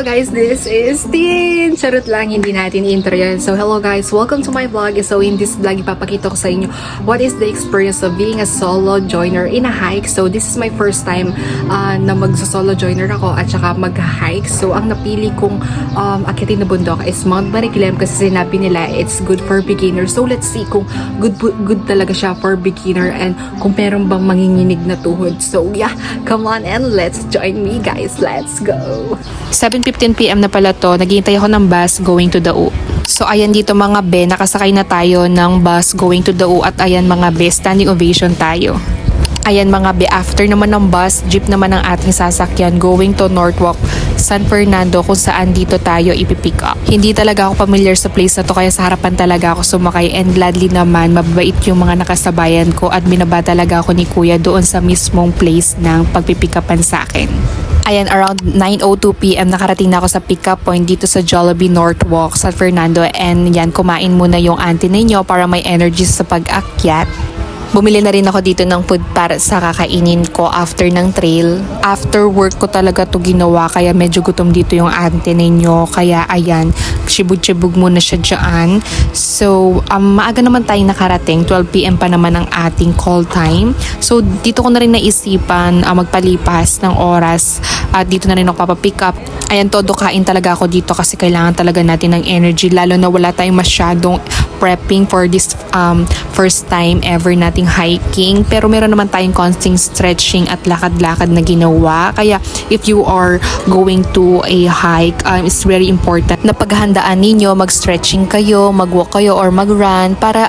Hello guys, this is Tin! Charot lang, hindi natin intro yan. So hello guys, welcome to my vlog. So in this vlog, ipapakita ko sa inyo what is the experience of being a solo joiner in a hike. So this is my first time na mag-solo joiner ako at saka mag-hike. So ang napili kong akitin na bundok is Mount Marikilem kasi sinabi nila it's good for beginners. So let's see kung good talaga siya for beginner and kung meron bang manginginig na tuhod. So yeah, come on and let's join me guys. Let's go! 7:15 PM na pala to, naghihintay ako ng bus going to the U. So ayan dito mga be, nakasakay na tayo ng bus going to the U at ayan mga be, standing ovation tayo. Ayan mga be, after naman ng bus, jeep naman ang ating sasakyan going to Northwalk, San Fernando kung saan dito tayo ipipick up. Hindi talaga ako familiar sa place na to kaya sa harapan talaga ako sumakay and gladly naman mababait yung mga nakasabayan ko at binaba talaga ako ni kuya doon sa mismong place ng pagpipikapan sa akin. Ayan, around 9:02 PM nakarating na ako sa pick-up point dito sa Jollibee Northwalk, San Fernando. And yan, kumain muna yung auntie ninyo para may energy sa pag-akyat. Bumili na rin ako dito ng food para sa kakainin ko after ng trail. After work ko talaga to ginawa kaya medyo gutom dito yung auntie ninyo. Kaya ayan, shibug-shibug muna siya dyan. So, maaga naman tayo nakarating. 12 PM pa naman ang ating call time. So, dito ko na rin naisipan magpalipas ng oras at dito na rin ako papapick up. Ayan, todo kain talaga ako dito kasi kailangan talaga natin ng energy lalo na wala tayong masyadong prepping for this first time ever nating hiking. Pero meron naman tayong constant stretching at lakad-lakad na ginawa. Kaya if you are going to a hike, it's very important na paghandaan ninyo, mag-stretching kayo, mag-walk kayo or mag-run para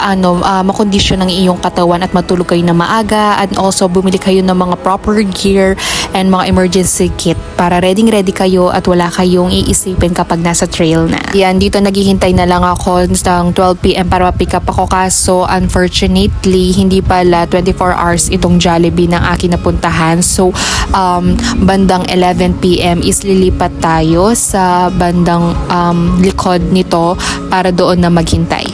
makondisyon ng iyong katawan at matulog kayo na maaga. And also bumili kayo ng mga proper gear and mga emergency kit para ready kayo at wala kayong iisipin kapag nasa trail na. Yan, dito naghihintay na lang ako ng 12 PM para ma-pick up ako kaso unfortunately hindi pala 24 hours itong Jollibee ng aking napuntahan. So bandang 11 PM is lilipat tayo sa bandang likod nito para doon na maghintay.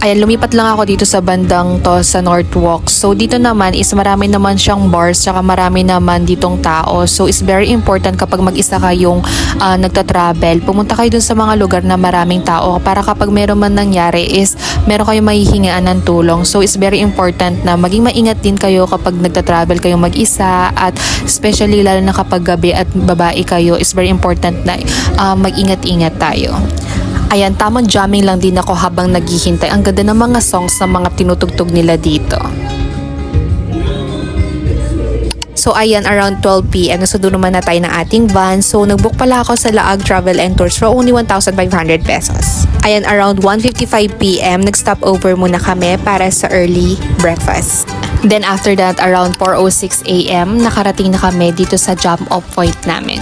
Ayan, lumipat lang ako dito sa bandang to sa Northwalk. So dito naman is marami naman siyang bars saka marami naman ditong tao. So it's very important kapag mag-isa kayong nagta-travel, pumunta kayo dun sa mga lugar na maraming tao para kapag meron man nangyari is meron kayong mahihingaan ng tulong. So it's very important na maging maingat din kayo kapag nagta-travel kayong mag-isa at especially lalo na kapag gabi at babae kayo, is very important na mag-ingat-ingat tayo. Ayan, tamang jamming lang din ako habang naghihintay. Ang ganda ng mga songs na mga tinutugtog nila dito. So ayan, around 12 PM, nasundo naman na tayo ng ating van. So nagbook pala ako sa Laag Travel and Tours for only 1,500 pesos. Ayan, around 1:55 PM, nag-stop over muna kami para sa early breakfast. Then after that, around 4:06 AM, nakarating na kami dito sa jump-off point namin.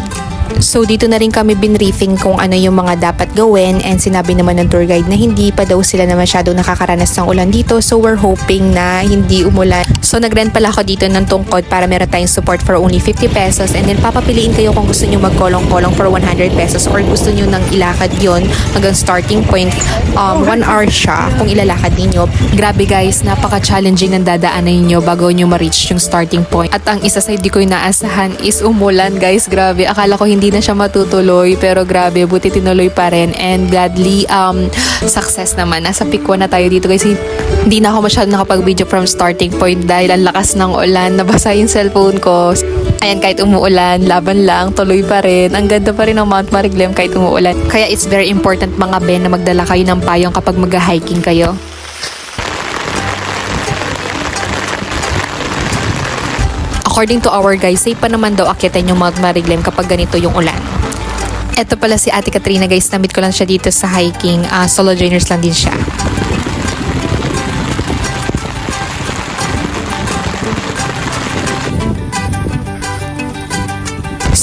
So dito na rin kami binriefing kung ano yung mga dapat gawin and sinabi naman ng tour guide na hindi pa daw sila na masyado nakakaranas ng ulan dito. So we're hoping na hindi umulan. So nagrent pala ako dito ng tungkod para meron tayong support for only 50 pesos and then papapiliin kayo kung gusto nyo magkolong-kolong for 100 pesos or gusto nyo nang ilakad yon hanggang starting point. 1 hour siya kung ilalakad ninyo. Grabe guys, napaka-challenging ng dadaanan niyo bago nyo ma-reach yung starting point. At ang isa sa hindi ko inaasahan is umulan guys. Grabe, akala ko hindi na siya matutuloy pero grabe, buti tinuloy pa rin and gladly success naman. Nasa pick 1 na tayo dito guys. Hindi na ako masyado nakapag-video from starting point dahil ang lakas ng ulan, nabasa yung cellphone ko. Ayan, kahit umuulan, laban lang, tuloy pa rin. Ang ganda pa rin ng Mount Marikilem kahit umuulan. Kaya it's very important mga ben na magdala kayo ng payong kapag mag-hiking kayo. According to our guys, safe pa naman daw akyatin yung Mount Marikilem kapag ganito yung ulan. Eto pala si Ate Katrina guys, na-meet ko lang siya dito sa hiking. Solo joiners lang din siya.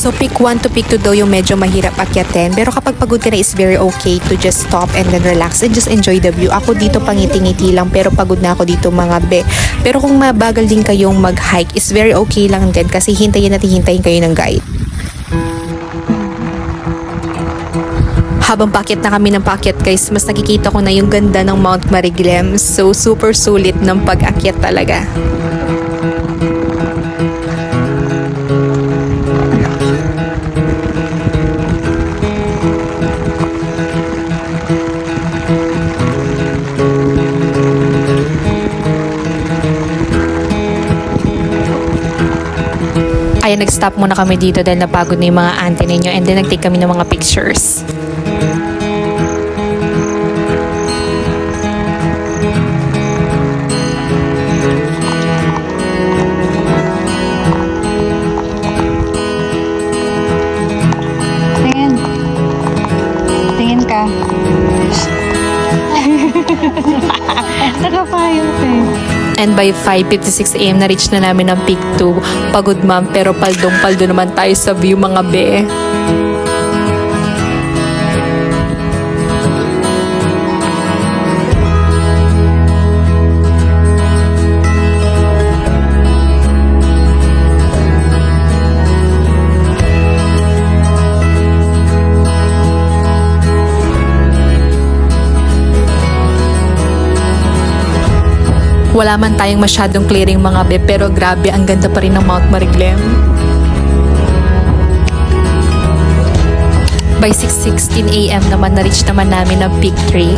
So pick 1 to pick 2 daw yung medyo mahirap akyatin. Pero kapag pagod ka na is very okay to just stop and then relax and just enjoy the view. Ako dito pangiti-ngiti lang pero pagod na ako dito mga be. Pero kung mabagal din kayong mag-hike is very okay lang din kasi hintayin kayo ng guide. Habang paakyat na kami ng paakyat guys, mas nakikita ko na yung ganda ng Mount Marikilem. So super sulit ng pag-akyat talaga. Ayan, nag-stop muna kami dito dahil napagod na yung mga auntie ninyo and then nag-take kami ng mga pictures. Tingin. Tingin ka. Nakapayo ka eh. And by 5:56 AM na-reach na namin ang peak 2. Pagod ma'am pero paldong-paldo naman tayo sa view mga be. Wala man tayong masyadong clearing mga be, pero grabe, ang ganda pa rin ng Mount Mariglem. By 6:16 AM naman na-reach naman namin ang peak 3.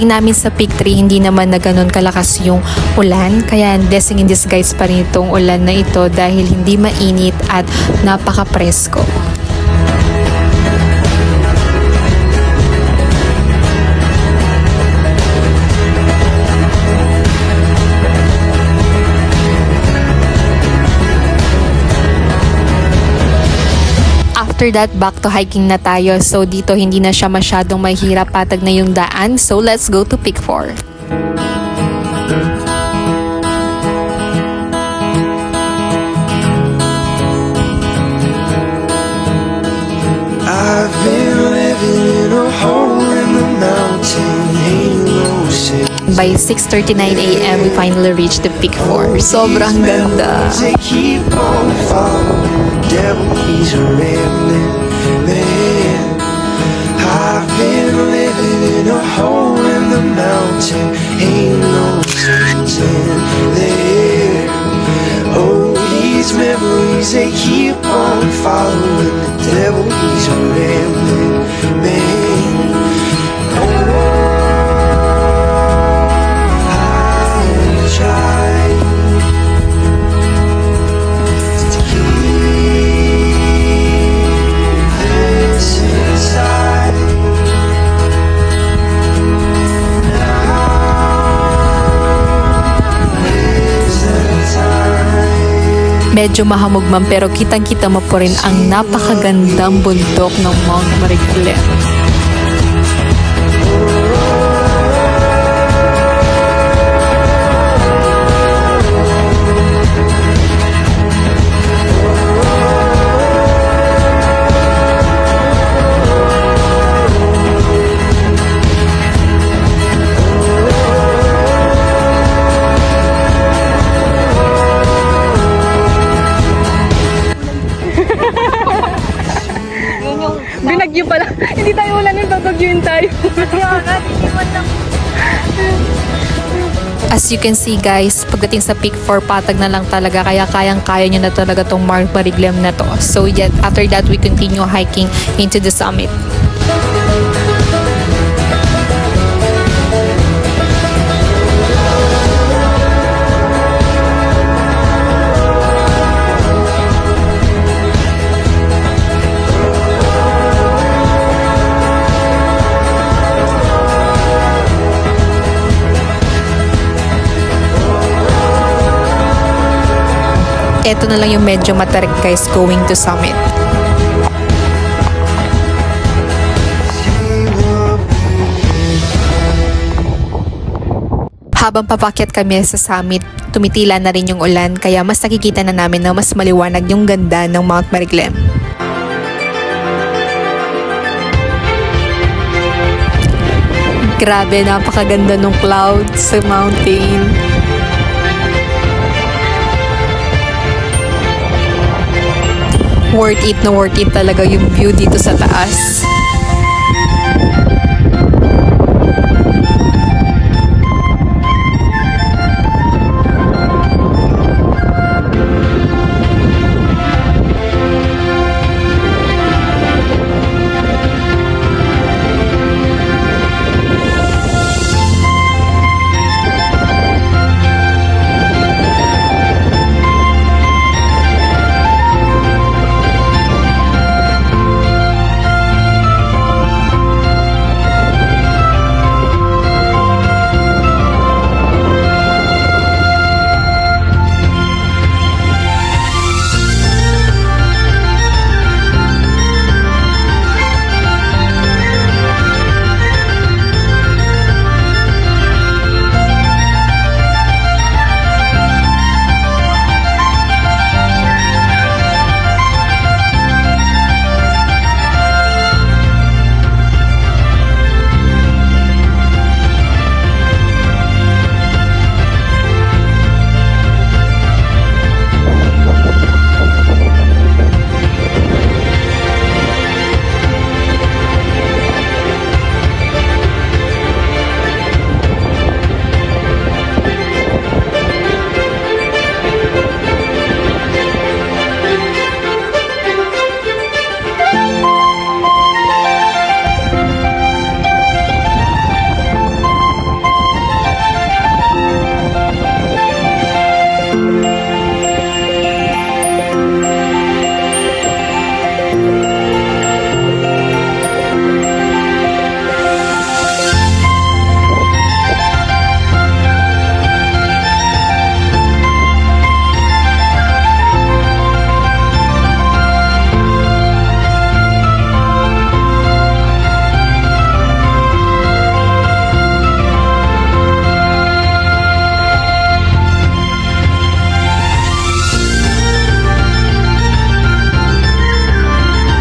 Namin sa peak 3 hindi naman na ganun kalakas yung ulan, kaya blessing in disguise pa rin itong ulan na ito dahil hindi mainit at napaka-presko. After that, back to hiking na tayo. So dito hindi na siya masyadong mahirap, patag na yung daan. So let's go to peak 4. I've been living in a hole in the mountain, ain't no sense. By 6:39 AM, we finally reached the peak 4. Sobrang ganda. They keep on following the devil, he's a remnant man. I've been living in a hole in the mountain, ain't no sense in there. Oh, these memories, they keep on following the devil, he's a remnant man. Medyo mahamog man pero kitang-kita mo po rin ang napakagandang bundok ng Mount Mariglem. Binagyo pala. Hindi tayo ulanin, babagyuin tayo. As you can see guys, pagdating sa peak 4, patag na lang talaga, kaya kayang-kaya nyo na talaga tong Mount Mariglem na to. So yet, after that, we continue hiking into the summit. Ito na lang yung medyo matarik guys going to summit. Habang papakyat kami sa summit, tumitila na rin yung ulan kaya mas nakikita na namin na mas maliwanag yung ganda ng Mount Mariglem. Grabe, napakaganda ng clouds sa mountain. Worth it na worth it talaga yung view dito sa taas.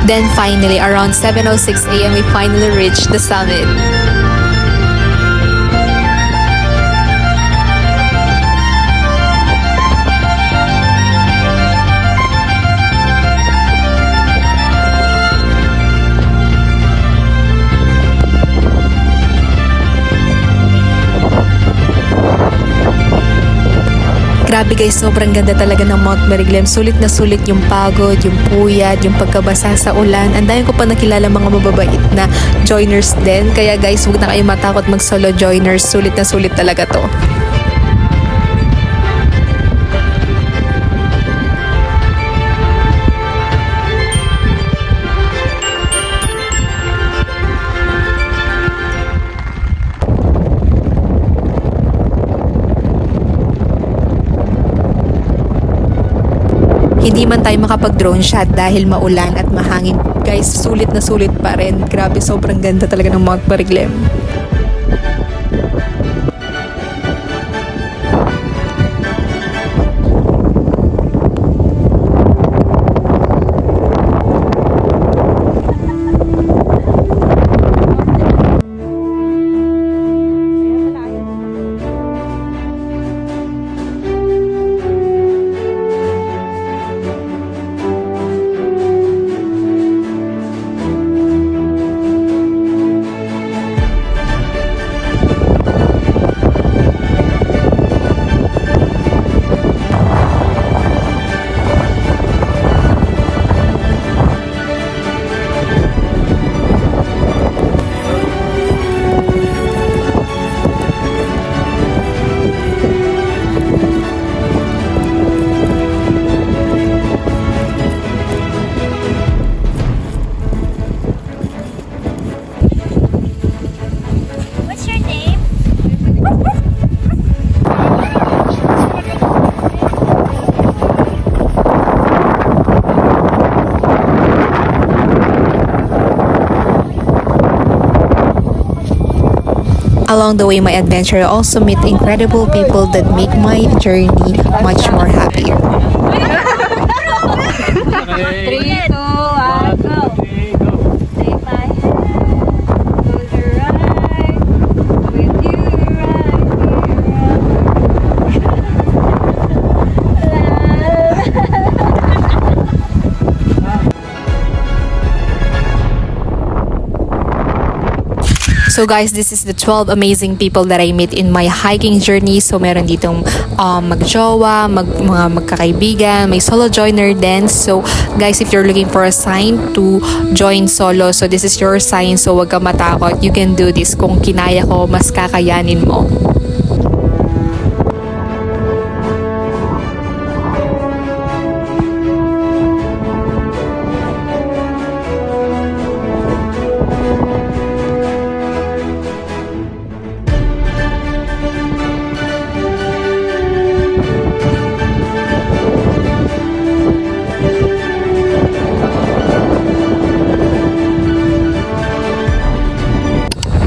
Then finally, around 7:06 a.m., we finally reached the summit. Grabe guys, sobrang ganda talaga ng Mount Marilem. Sulit na sulit yung pagod, yung puyat, yung pagkabasa sa ulan. Ang dami ko pa nakilala mga mababait na joiners din. Kaya guys, huwag na kayo matakot mag solo joiners. Sulit na sulit talaga to. Hindi man tayo makapag-drone shot dahil maulan at mahangin. Guys, sulit na sulit pa rin. Grabe, sobrang ganda talaga ng Mount Marilem. What's your name? Along the way, my adventure, I also meet incredible people that make my journey much more happier. 3, 2, 1, go. Take my hand, close your eyes, with you So guys, this is the 12 amazing people that I meet in my hiking journey. So meron ditong magjowa, mga magkakaibigan, may solo joiner din. So guys, if you're looking for a sign to join solo, so this is your sign. So wag ka matakot. You can do this. Kung kinaya ko, mas kakayanin mo.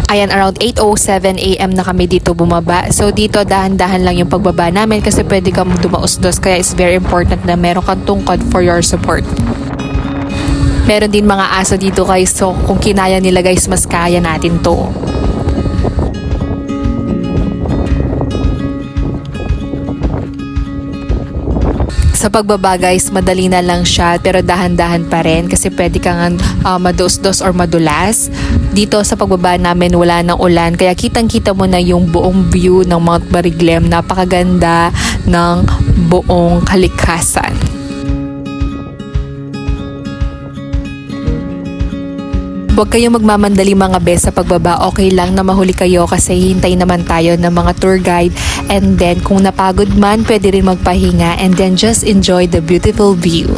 Ayan, around 8:07 a.m. na kami dito bumaba. So dito dahan-dahan lang yung pagbaba namin kasi pwede kang dumausdos. Kaya it's very important na meron kang tungkod for your support. Meron din mga aso dito guys. So kung kinaya nila guys, mas kaya natin to. Sa pagbaba guys, madali na lang siya pero dahan-dahan pa rin kasi pwede kang mados-dos or madulas. Dito sa pagbaba namin wala nang ulan kaya kitang-kita mo na yung buong view ng Mount Marilem. Napakaganda ng buong kalikasan. Huwag kayong magmamandali mga bes sa pagbaba. Okay lang na mahuli kayo kasi hintay naman tayo ng mga tour guide. And then kung napagod man, pwede rin magpahinga and then just enjoy the beautiful view.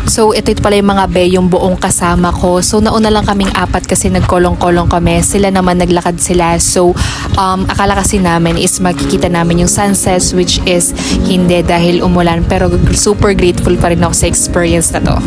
So ito pala yung mga be, yung buong kasama ko. So nauna lang kaming apat kasi nagkolong-kolong kami. Sila naman naglakad sila. So akala kasi namin is makikita namin yung sunsets which is hindi dahil umulan. Pero super grateful pa rin ako sa experience na to.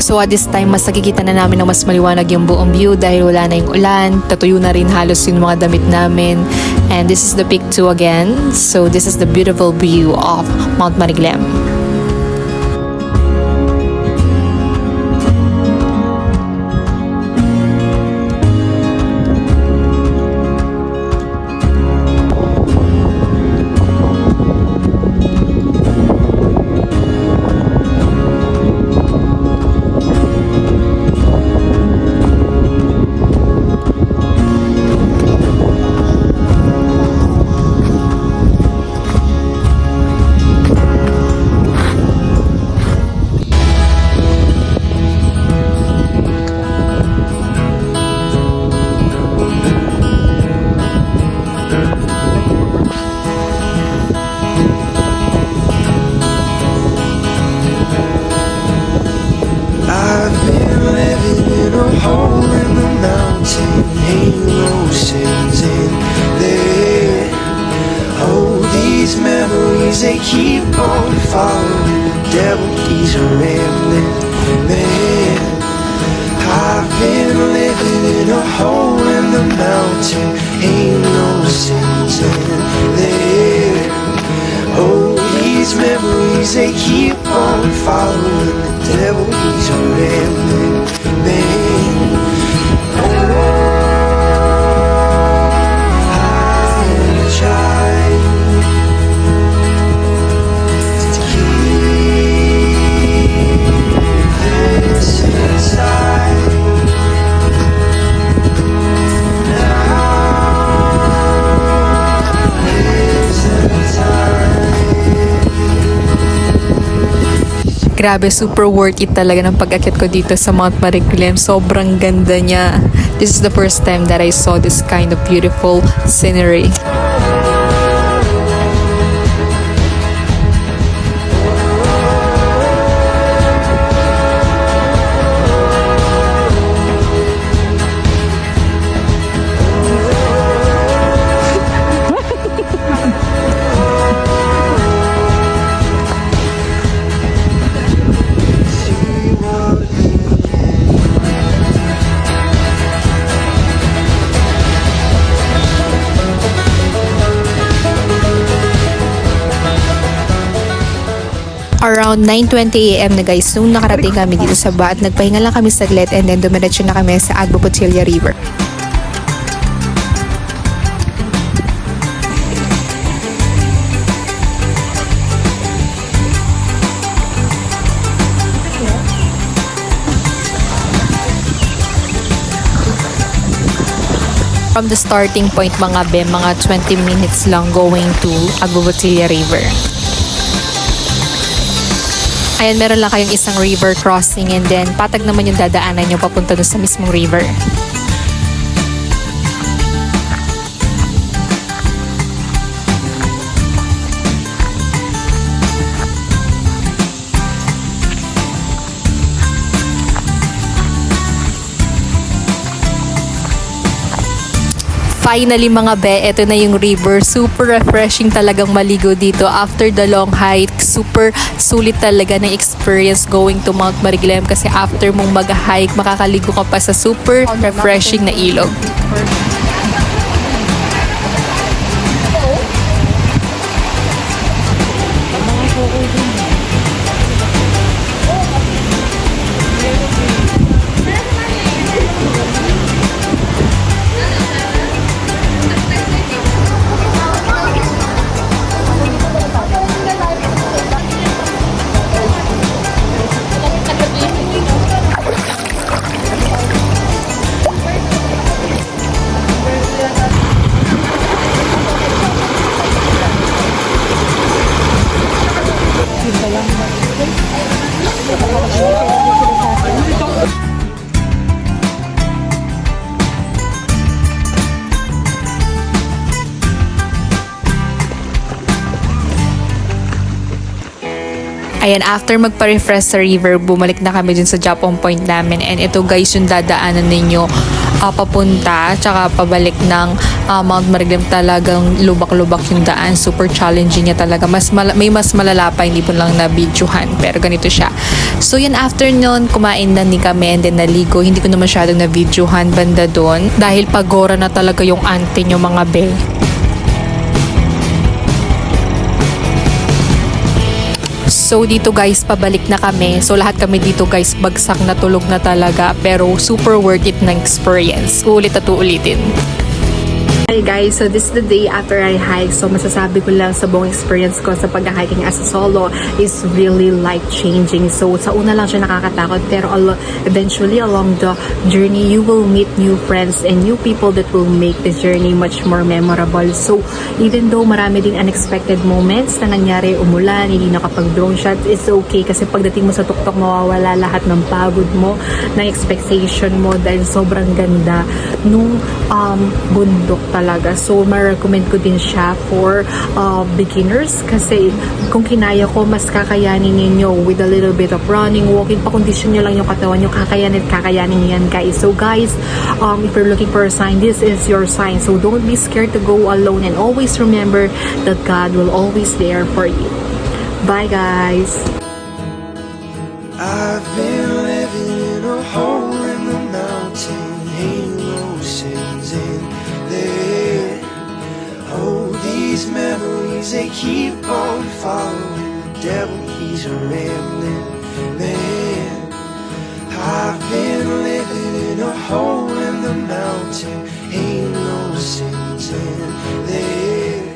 So at this time, mas nakikita na namin ng mas maliwanag yung buong view dahil wala na yung ulan. Tatuyo na rin halos yung mga damit namin. And this is the peak 2 again. So this is the beautiful view of Mount Mariglam. I've been living in a hole in the mountain, ain't no sense in there. Oh, these memories, they keep on following the devil, he's a rambling man. I've been living in a hole in the mountain, ain't no sense in there. Oh, these memories, they keep on following the devil, he's a rambling man. Oh, I try to keep this inside. Now is the time. Grabe, super worth it talaga ng pag-akyat ko dito sa Mount Mariglam. Sobrang ganda niya. This is the first time that I saw this kind of beautiful scenery. Around 9:20 AM na guys, nung nakarating kami dito sa ba at nagpahinga lang kami saglit and then dumiretso na kami sa Agbo Potilla River. From the starting point mga be, mga 20 minutes lang going to Agbo Potilla River. Ayan, meron lang kayong isang river crossing and then patag naman yung dadaanan nyo papunta dun sa mismong river. Finally mga be, eto na yung river. Super refreshing talagang maligo dito after the long hike. Super sulit talaga ng experience going to Mount Mariglam kasi after mong mag-hike, makakaligo ka pa sa super refreshing na ilog. Ayan, after magpa-refresh sa river, bumalik na kami dun sa Japon Point namin. And ito guys, yung dadaanan ninyo papunta, tsaka pabalik ng Mount Mariglim. Talagang lubak-lubak yung daan. Super challenging niya talaga. May mas malala pa, hindi po lang na-videohan. Pero ganito siya. So yan, after nun, kumain na ni kami and then naligo. Hindi ko na masyadong na-videohan banda doon. Dahil pagora na talaga yung ante nyo mga be. So dito guys, pabalik na kami. So lahat kami dito guys, bagsak na tulog na talaga. Pero super worth it na experience. Ulit at uulitin. Hi guys, so this is the day after I hike. So masasabi ko lang sa buong experience ko sa pag-hiking as a solo is really life-changing. So sa una lang siya nakakatakot, pero eventually along the journey, you will meet new friends and new people that will make the journey much more memorable. So even though marami din unexpected moments na nangyari, umulan, hindi nakapag-drone shot, it's okay kasi pagdating mo sa tuktok, mawawala lahat ng pagod mo, ng expectation mo dahil sobrang ganda nung bundok talaga. So, ma-recommend ko din siya for beginners kasi kung kinaya ko, mas kakayanin ninyo with a little bit of running, walking, pakondisyon nyo lang yung katawan nyo, kakayanin nyo yan guys. So guys, if you're looking for a sign, this is your sign. So don't be scared to go alone and always remember that God will always there for you. Bye guys! I've been living in a hole in the mountain, ain't no sins in there. Oh, these memories, they keep on following the devil, he's a rambling man. I've been living in a hole in the mountain, ain't no sins in there.